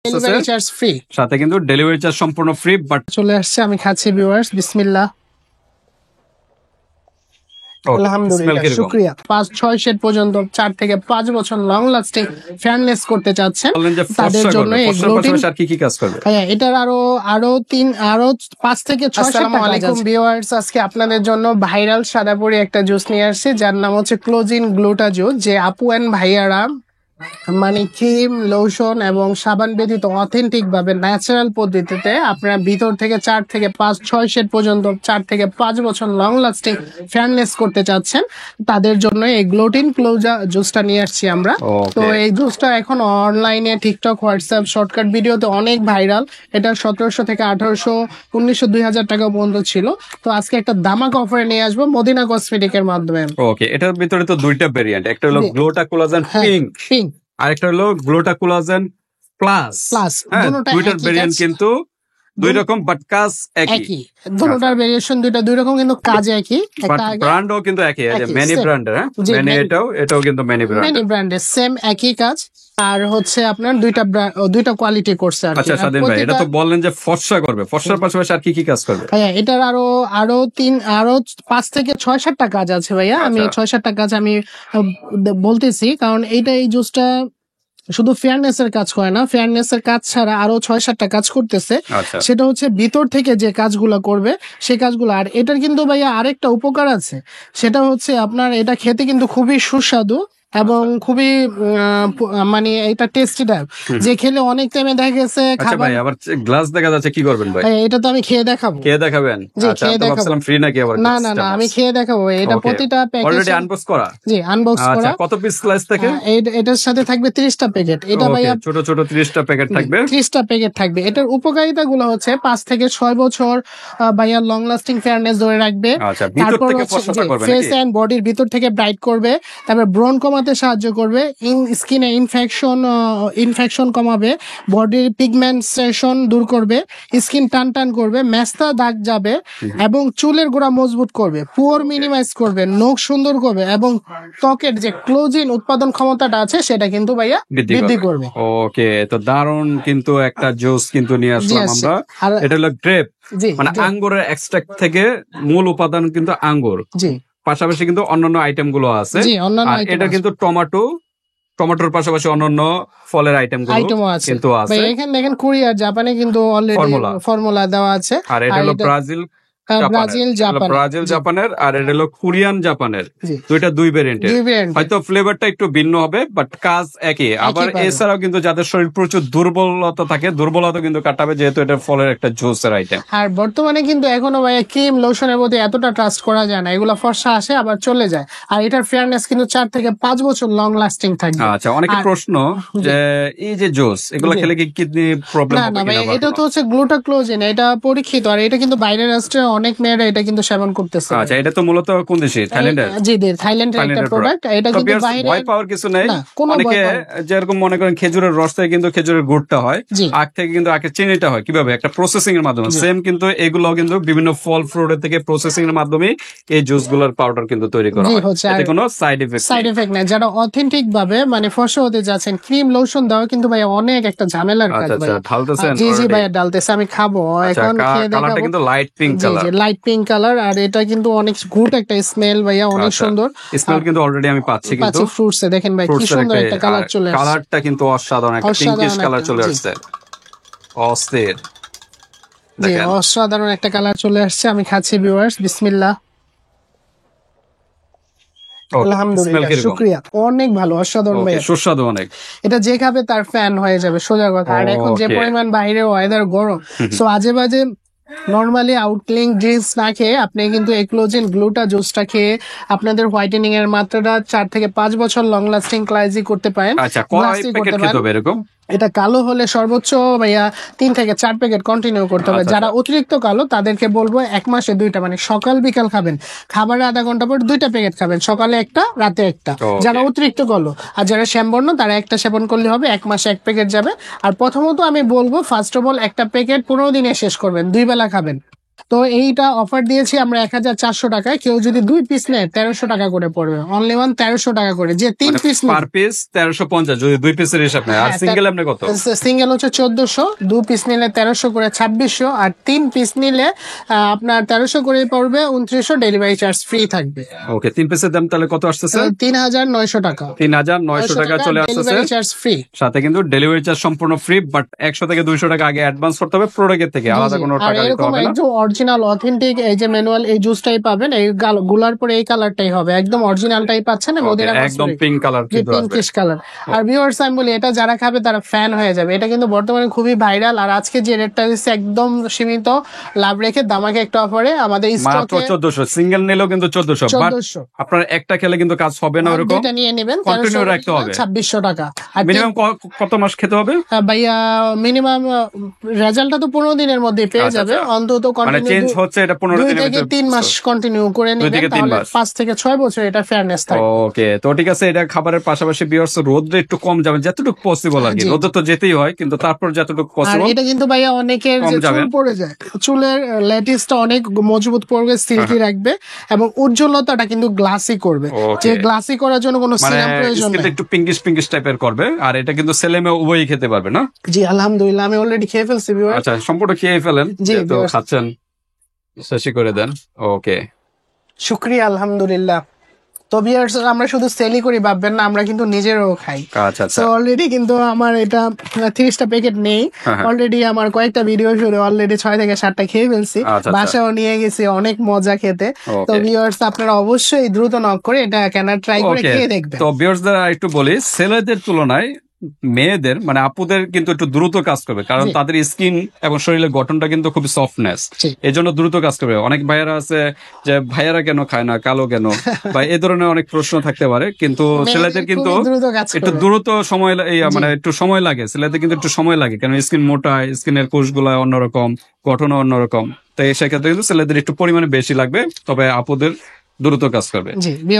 Delivery charge free, সাথে কিন্তু delivery charge সম্পূর্ণ ফ্রি। বাট চলে আসছে, আমি খাচ্ছি ভিউয়ার্স, বিসমিল্লাহ। আলহামদুলিল্লাহ, শুকরিয়া। 5-6 শেড পর্যন্ত 4 থেকে 5 বছর লং লাস্টিং ফ্যানলেস করতে চাচ্ছেন তাদের জন্য এই গ্লোটিং আর কি কাজ করবে? হ্যাঁ, এটার আরো 5 থেকে 6 শেড। আসসালামু আলাইকুম ভিউয়ার্স, আজকে আপনাদের জন্য ভাইরাল সাদাপুরি একটা জুস নিয়ে আসছে যার নাম হচ্ছে ক্লোজিন গ্লুটা জুস। যে আপু এন্ড ভাইয়ারা মানে ক্রিম, লোশন এবং সাবান ব্যতীত অথেন্টিক ভাবে ন্যাচারাল পদ্ধতিতে আপনারা ভিতর থেকে 4 থেকে 5-6 শেড পর্যন্ত 4 থেকে 5 বছর লং লাস্টিং ফ্যানলেস করতে চাচ্ছেন তাদের জন্য এই গ্লোটিন ক্লোজা জুসটা নিয়ে আসছি আমরা। তো এই জুসটা এখন অনলাইনে টিকটক, হোয়াটসঅ্যাপ, শর্টকাট ভিডিওতে অনেক ভাইরাল। এটা 1700 থেকে 1800, 1900, 2000 টাকা পর্যন্ত ছিল। তো আজকে একটা দামাক অফারে নিয়ে আসবো মদিনা কসমেটিকের মাধ্যমে। ওকে, এটার ভিতরে তো দুইটা ভেরিয়েন্ট, একটা হলো গ্লোটা কোলাজেন পিঙ্ক, আর একটা হলো গ্লোটা কোলাজেন প্লাস। দুইটার ভেরিয়েন্ট কিন্তু দুই রকম, বাট কাজ একই। দুটোটার ভেরিয়েশন দুই রকম, কিন্তু কাজ একই। একটা ব্র্যান্ডও কিন্তু একই, মেনি ব্র্যান্ডের। মেনি এটাও কিন্তু মেনি ব্র্যান্ডের সেম একই কাজ। আর হচ্ছে আপনার দুইটা কোয়ালিটি করছে। আচ্ছা স্বাধীন ভাই, এটা তো বললেন যে ফর্সা করবে, ফর্সার পাশাপাশি আর কি কাজ করবে? হ্যাঁ, এটার আরো 5 থেকে 6-7টা কাজ আছে ভাইয়া। আমি 6-7টা কাজ আমি বলতেছি, কারণ এই জুসটা শুধু ফেয়ারনেস এর কাজ করে না, ফেয়ারনেস এর কাজ ছাড়া আরো 6-7টা কাজ করতেছে। সেটা হচ্ছে ভিতর থেকে যে কাজগুলো করবে সেই কাজগুলো। আর এটার কিন্তু ভাইয়া আরেকটা উপকার আছে, সেটা হচ্ছে আপনার এটা খেতে কিন্তু খুবই সুস্বাদু এবং খুবই মানে এটা টেস্টি টাইপ, যে খেলে অনেক টাইমে দেখা গেছে খাবার। আবার গ্লাস দেখা যাচ্ছে, কি করবেন ভাই? এটা তো আমি খেয়ে দেখাবো। খেয়ে দেখাবেন? ভাবছিলাম ফ্রি নাকি আবার। না, আমি খেয়ে দেখাবো। এটা প্রতিটা প্যাকেজ অলরেডি আনবক্স করা। জি, আনবক্স করা। কত পিস স্লাইস থাকে? এটার সাথে থাকবে 30টা প্যাকেট। এটা ভাইয়া ছোট ছোট 30টা প্যাকেট থাকবে। 30টা প্যাকেট থাকবে। এটার উপকারিতা গুলো হচ্ছে 5 থেকে 6 বছর ভাইয়া লং লাস্টিং ফেয়ারনেস ধরে রাখবে। তারপর ফেস এন্ড বডির ভিতর থেকে ব্রাইট করবে, তারপর ব্রণ কমাতে সাহায্য করবে, স্কিনে ইনফেকশন কমাবে, বডির পিগমেন্টেশন দূর করবে, স্কিন টান করবে, মেস্তা দাগ যাবে এবং চুলের গোড়া মজবুত করবে, পোর মিনিমাইজ করবে, নখ সুন্দর করবে এবং ত্বকের যে ক্লোজিন উৎপাদন ক্ষমতাটা আছে সেটা কিন্তু ভাইয়া বৃদ্ধি করবে। ওকে, তো দারুণ কিন্তু একটা জুস কিন্তু নিয়ে আসলাম আমরা। এটা হলো গ্রেপ, মানে আঙ্গুরের এক্সট্রাক্ট থেকে মূল উপাদান কিন্তু আঙ্গুর। জি, পাশাপাশি কিন্তু অন্যান্য আইটেম গুলো আছে। এটা কিন্তু টমেটোর পাশাপাশি অন্যান্য ফলের আইটেম গুলো কিন্তু আছে। এখানে দেখেন কোরিয়া, জাপানে কিন্তু অলরেডি ফর্মুলা দেওয়া আছে। আর এটা হলো ব্রাজিল জাপানের, আর এটা হলো কোরিয়ান জাপানের। দুই ভেরিয়েন্টের, হয়তো ফ্লেভারটা একটু ভিন্ন হবে, বাট কাজ একই। আবার এছাড়াও কিন্তু যাদের শরীর প্রচুর দুর্বলতা থাকে, দুর্বলতা কিন্তু কাটাবে, যেহেতু এটা ফলের একটা জুসের আইটেম। আর বর্তমানে কিন্তু এখনো ভাইয়া ক্রিম, লোশনের প্রতি এতটা ট্রাস্ট করা যায় না। এগুলো ফর্সা আসে আবার চলে যায়, আর এটার ফেয়ারনেস কিন্তু 4 থেকে 5 বছর লং লাস্টিং থাকবে। আচ্ছা, অনেকে প্রশ্ন যে এই যে জুস, এগুলো খেলে কি কিডনি প্রবলেম হবে? না ভাই, এটা তো হচ্ছে গ্লুটাক্লোজিন, এটা পরীক্ষিত। আর এটা কিন্তু বাইরের রাষ্ট্রে অনেক মেয়েরা এটা কিন্তু সেবন করতেছে। আচ্ছা, এটা তো মূলত কোন দেশে? থাইল্যান্ডের? জি, থাইল্যান্ডের একটা প্রোডাক্ট। এটা কিন্তু বাইরে ভয় পাওয়ার কিছু নেই। অনেকে যেরকম মনে করেন খেজুরের রস থেকে কিন্তু খেজুরের গুড়টা হয়, আখ থেকে কিন্তু আখের চিনিটা হয়, কিভাবে একটা প্রসেসিং এর মাধ্যমে। সেম কিন্তু এগুলো কিন্তু বিভিন্ন ফল ফ্রুটের থেকে প্রসেসিং এর মাধ্যমে এই জুস গুলোর পাউডার কিন্তু তৈরি করা হয়। এতে কোনো সাইড এফেক্ট নাই। যারা অথেন্টিক ভাবে মানে ফর্সা হতে যাচ্ছেন, ক্রিম, লোশন দেওয়া কিন্তু ভাই অনেক একটা ঝামেলার কাজ। জি ভাই, ডালতেছে, আমি খাবো এখন। কালারটা কিন্তু light pink colour. Light pink colour, আর এটা কিন্তু অনেক গুড একটা স্মেল ভাইয়া, অনেক সুন্দর স্মেল কিন্তু অলরেডি আমি পাচ্ছি। কিন্তু ফ্রুটস এ দেখেন ভাই কি সুন্দর একটা কালার চলে আসছে। কালারটা কিন্তু অসাধারণ, একটা পিঙ্কিশ কালার চলে আসছে, অস্থির। দেখেন, অসাধারণ একটা কালার চলে আসছে। আমি খাচ্ছি ভিউয়ার্স, বিসমিল্লাহ। আলহামদুলিল্লাহ, শুকরিয়া। অনেক ভালো, অসাধারণ ভাই, সুস্বাদু অনেক। এটা যে খাবে তার ফ্যান হয়ে যাবে, সোজা কথা। আর এখন যে পরিমাণ বাইরে ওয়েদার গরম, সো আজে বাজে নর্মালি আউটক্লিং ড্রিঙ্কস না খেয়ে আপনি কিন্তু এক্লোজিন গ্লুটা জুসটা খেয়ে আপনাদের হোয়াইটেনিং এর মাত্রাটা 4 থেকে 5 বছর লং লাস্টিং ক্লাইজি করতে পারেন। আচ্ছা, কয় প্যাকেট খেতে হবে এরকম? এটা কালো হলে সর্বোচ্চ ভাইয়া 3 থেকে 4 প্যাকেট কন্টিনিউ করতে হবে। যারা অতিরিক্ত কালো তাদেরকে বলবো 1 মাসে 2টা, মানে সকাল বিকাল খাবেন, খাবারের আধা ঘন্টা পর 2টা প্যাকেট খাবেন, সকালে একটা, রাতে একটা, যারা অতিরিক্ত কালো। আর যারা শ্যামবর্ণ তারা একটা সেবন করলে হবে, 1 মাসে 1 প্যাকেট যাবে। আর প্রথমত আমি বলবো, ফার্স্ট অফ অল একটা প্যাকেট 15 দিনে শেষ করবেন, 2 বেলা খাবেন। তো এইটা অফার দিয়েছি আমরা 1400 টাকায়। কেউ যদি 2 পিস নেয় 1300 টাকা করে পড়বে, অনলি 1300 টাকা করে। যে 3 পিস পার পিস 1350 যদি 2 পিসের হিসাব নেয়। আর সিঙ্গেল আপনি কত? সিঙ্গেল হচ্ছে 1400, 2 পিস নিলে 1300 করে 2600, আর 3 পিস নিলে আপনার 1300 করে পড়বে 2900, ডেলিভারি চার্জ ফ্রি থাকবে। ওকে, 3 পিসের দাম তাহলে কত আসতেছে? 3900 টাকা। 3900 টাকা চলে আসতেছে, ডেলিভারি চার্জ ফ্রি। সাথে কিন্তু ডেলিভারি চার্জ সম্পূর্ণ ফ্রি, বাট 100 থেকে 200 টাকা আগে অ্যাডভান্স করতে হবে প্রোডাক্টের থেকে, আলাদা কোনো টাকা দিতে হবে না। একদম অরিজিনাল অথেন্টিক এই যে ম্যানুয়াল এই জুসটাই পাবেন, এই গুলার পরে এই কালারটাই হবে, একদম অরিজিনালটাই পাচ্ছেন। একদম পিঙ্ক কালার, পিঙ্কিশ কালার। আর ভিউয়ার্স আমি বলি, এটা যারা খাবে তারা ফ্যান হয়ে যাবে। এটা কিন্তু বর্তমানে খুবই ভাইরাল। আর আজকে যে রেটটা দিচ্ছে একদম সীমিত লাভ রেখে দামাকে একটা অফারে আমাদের মাত্র 1400, সিঙ্গেল নিলেও কিন্তু 1400, বাট আপনার একটা খেলে কিন্তু কাজ হবে না এরকম, এটা নিয়ে নেবেন, কন্টিনিউ রাখতে হবে। 2600 টাকা। আর মিনিমাম কত মাস খেতে হবে ভাইয়া? মিনিমাম রেজাল্টটা তো 15 দিনের মধ্যে পেয়ে যাবে অন্তত। মানে চেঞ্জ হচ্ছে এটা 15 দিনের থেকে 3 মাস কন্টিনিউ করে নেবেন, তাহলে 5 থেকে 6 বছর এটা ফেয়ারনেস থাকে। ওকে, তো ঠিক আছে। এটা খাবারের পাশাপাশি ভিউয়ার্স রোদে একটু কম যাবেন যতটুকু পসিবল আর কি, রোদে তো যেতেই হয়, কিন্তু তারপর যতটুকু পসিবল। এটা কিন্তু ভাইয়া অনেকের যে চুল পড়ে যায়, চুলের ল্যাটিসটা অনেক মজবুত পড়বে, সিল্কি রাখবে, এবং উজ্জ্বলতাটা কিন্তু গ্লাসি করবে। যে গ্লাসি করার জন্য কোনো সিরাম প্রয়োজন নেই, একটু পিঙ্কিশ টাইপের করবে। আর এটা কিন্তু ছেলে মেয়ে উভয়ই খেতে পারবে না? জি আলহামদুলিল্লাহ, আমি অলরেডি খেয়ে ফেলছি। আচ্ছা, সম্পূর্ণ খেয়ে ফেলেন, তো খাচ্ছেন, শেষই করে দেন। ওকে, শুকরিয়া, আলহামদুলিল্লাহ। তো ভিউয়ার্স, আমরা শুধু সেলই করি ভাববেন না, আমরা কিন্তু নিজেরাও খাই। আচ্ছা, তো অলরেডি কিন্তু আমার এটা 30টা প্যাকেট নেই, অলরেডি আমার কয়েকটা ভিডিও শুরু অলরেডি 6 থেকে 7টা খেয়ে ফেলছি, বাসাও নিয়ে গেছি, অনেক মজা খেতে। তো ভিউয়ার্স, আপনারা অবশ্যই দ্রুত নক করে এটা কেনার ট্রাই করে খেয়ে দেখবেন। তো ভিউয়ার্সদের একটু বলি, ছেলেদের তুলনায় মেয়েদের মানে আপুদের কিন্তু একটু দ্রুত কাজ করবে, কারণ তাদের স্কিন এবং শরীরের গঠনটা কিন্তু খুব সফটনেস, এই জন্য দ্রুত কাজ করবে। অনেক ভাইয়ারা আছে যে ভাইয়ারা কেন খায় না, কালো কেন, বা এই ধরনের অনেক প্রশ্ন থাকতে পারে, কিন্তু ছেলেদের কিন্তু একটু দ্রুত সময় মানে একটু সময় লাগে, ছেলেদের কিন্তু একটু সময় লাগে, কারণ স্কিন মোটা, স্কিনের কোষগুলা অন্যরকম, গঠনও অন্যরকম, তাই সেক্ষেত্রে কিন্তু ছেলেদের একটু পরিমাণে বেশি লাগবে, তবে আপুদের দ্রুত কাজ করবে।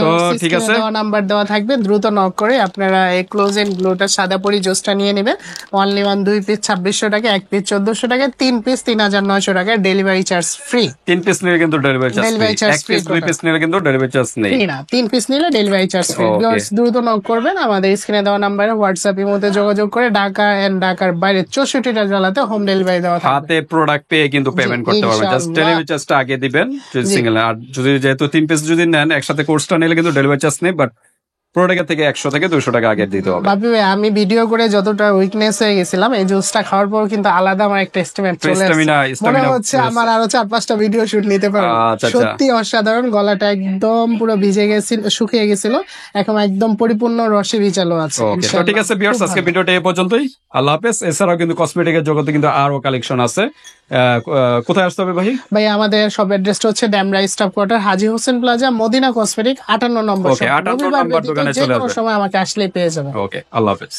তো ঠিক আছে, নাম্বার দেওয়া থাকবে, দ্রুত নক করে আপনারা এই ক্লোজেন গ্লোটা সাদা পরি জুসটা নিয়ে নেবেন। অনলি 2 পিস 2600 টাকা, 1 পিস 1400 টাকা, 3 পিস 3900 টাকা, ডেলিভারি চার্জ ফ্রি। 3 পিস নিলে কিন্তু delivery charge free, 1 piece 2 piece নিলে কিন্তু ডেলিভারি চার্জ নেই না, 3 পিস নিলে ডেলিভারি চার্জ ফ্রি। দ্রুত নক করবেন, আমাদের স্ক্রিনে দেওয়া নম্বরে হোয়াটসঅ্যাপ এর মধ্যে যোগাযোগ করে ঢাকা এন্ড ঢাকার বাইরে 64টা জেলাতে হোম ডেলিভারি দেওয়া থাকবে। হাতে প্রোডাক্ট পেয়ে কিন্তু পেমেন্ট করতে পারবেন, জাস্ট ডেলিভারি চার্জটা আগে দিবেন সিঙ্গেল। আর যদি যেহেতু 3 পিস যদি নেন একসাথে কোর্সটা নিলে কিন্তু ডেলিভারি চার্জ নেই, বাট প্রোডাক্টের থেকে 100 থেকে 200 টাকা আগে দিতে হবে। ভাবি ভাই, আমি ভিডিও করে যতটা উইকনেস হয়ে গেছিলাম, এই জুসটা খাওয়ার পর কিন্তু আলাদা আমার একটা এস্টিমেট চলে আসছে, মনে হচ্ছে আমার আরো 4-5টা ভিডিও শুট নিতে পারবো। সত্যি অসাধারণ, গলাটা একদম পুরো ভিজে গেছিল, শুকিয়ে গেছিল, এখন একদম পরিপূর্ণ রসে ভিজালো আছে। তো ঠিক আছে ভিউয়ার্স, আজকে ভিডিওটা এই পর্যন্তই, আল্লাহ হাফেজ। এছাড়াও কিন্তু কসমেটিকের জগতে কিন্তু আরো কালেকশন আছে। কোথায় আসতে হবে ভাই? ভাই আমাদের সব অ্যাড্রেসটা হচ্ছে ড্যামরা স্টাফ কোয়ার্টার, হাজী হোসেন প্লাজা, মদিনা কসমেটিক, 58 নম্বর। ওকে, 58 নম্বর দোকানে চলে আসবেন, সময় আমাকে আসলেই পেয়ে যাবেন। ওকে, আল্লাহ হাফেজ।